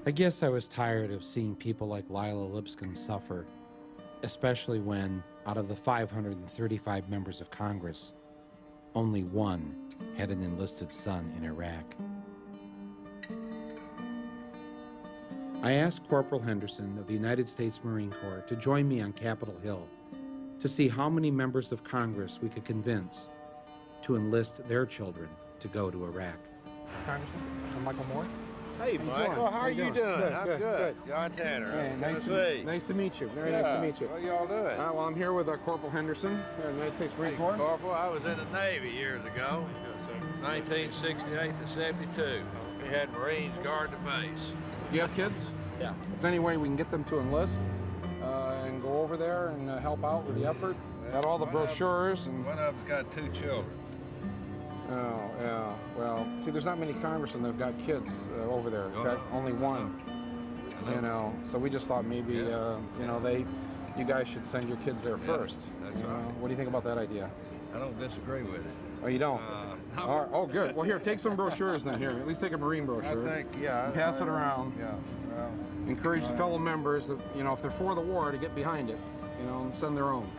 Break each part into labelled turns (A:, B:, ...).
A: I guess I was tired of seeing people like Lila Lipscomb suffer, especially when, out of the 535 members of Congress, only one had an enlisted son in Iraq. I asked Corporal Henderson of the United States Marine Corps to join me on Capitol Hill to see how many members of Congress we could convince to enlist their children to go to Iraq. Congressman, I'm Michael Moore.
B: Hey, Michael, how are you doing? I'm good. John Tanner.
C: Hey, nice to meet you. Very nice to meet you.
B: What are y'all doing?
C: Well, I'm here with Corporal Henderson, United States Marine Corps.
B: Corporal, I was in the Navy years ago, 1968 to 72. We had Marines guard the base.
C: You have kids?
B: Yeah.
C: If there's any way we can get them to enlist and go over there and help out with the effort. Got all the brochures.
B: One of them's got 2 children.
C: Oh, yeah. Well, see, there's not many congressmen that have got kids over there. In fact, only one. You know, so we just thought maybe, you know, you guys should send your kids there first.
B: That's right.
C: What do you think about that idea?
B: I don't disagree with it.
C: Oh, you don't?
B: No.
C: All right. Oh, good. Well, here, take some brochures then. Here, at least take a Marine brochure.
B: I think, yeah.
C: And pass it around.
B: Yeah. Well,
C: encourage fellow members that, you know, if they're for the war, to get behind it, you know, and send their own.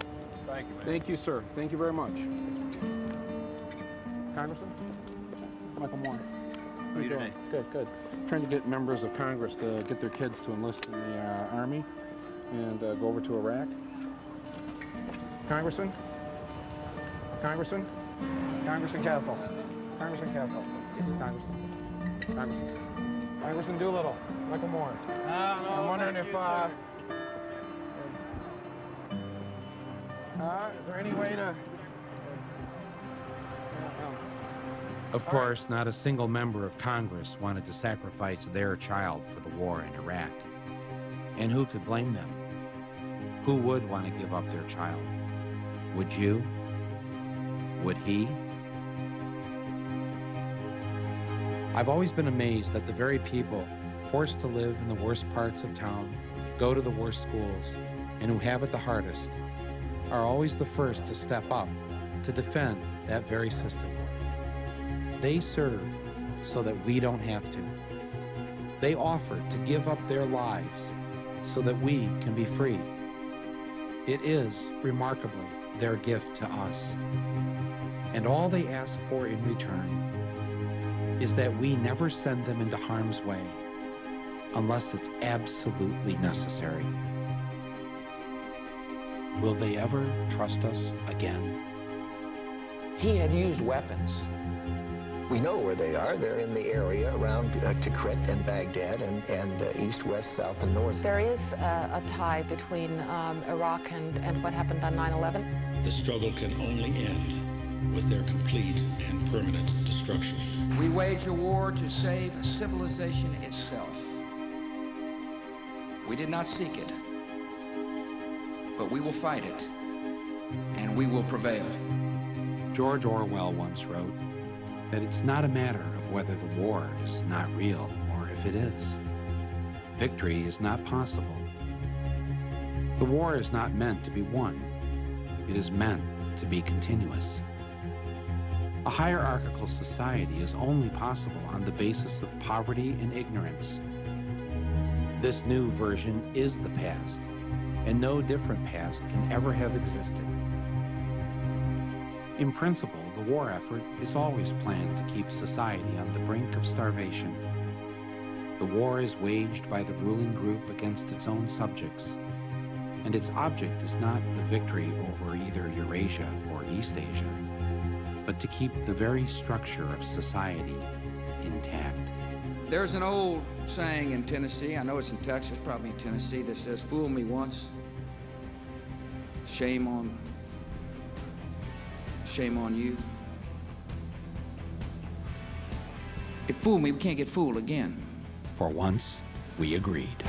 B: Thank you, man.
C: Thank you, sir. Thank you very much. Congressman? Michael Moore.
B: How are you doing?
C: Good, good. Trying to get members of Congress to get their kids to enlist in the Army and go over to Iraq. Congressman? Congressman? Congressman Castle. Congressman Castle. Congressman. Congressman Doolittle. Michael Moore. I'm wondering if, is there any way to...
A: Of course, not a single member of Congress wanted to sacrifice their child for the war in Iraq. And who could blame them? Who would want to give up their child? Would you? Would he? I've always been amazed that the very people forced to live in the worst parts of town, go to the worst schools, and who have it the hardest, are always the first to step up to defend that very system. They serve so that we don't have to. They offer to give up their lives so that we can be free. It is, remarkably, their gift to us. And all they ask for in return is that we never send them into harm's way unless it's absolutely necessary. Will they ever trust us again?
D: He had used weapons. We know where they are. They're in the area around Tikrit and Baghdad and east, west, south, and north.
E: There is a tie between Iraq and what happened on 9/11.
F: The struggle can only end with their complete and permanent destruction.
G: We wage a war to save civilization itself. We did not seek it, but we will fight it, and we will prevail.
A: George Orwell once wrote that it's not a matter of whether the war is not real or if it is. Victory is not possible. The war is not meant to be won. It is meant to be continuous. A hierarchical society is only possible on the basis of poverty and ignorance. This new version is the past, and no different past can ever have existed. In principle, the war effort is always planned to keep society on the brink of starvation. The war is waged by the ruling group against its own subjects, and its object is not the victory over either Eurasia or East Asia, but to keep the very structure of society intact.
G: There's an old saying in Tennessee, I know it's in Texas, probably in Tennessee, that says, "Fool me once, shame on you." If fool me, we can't get fooled again.
A: For once, we agreed.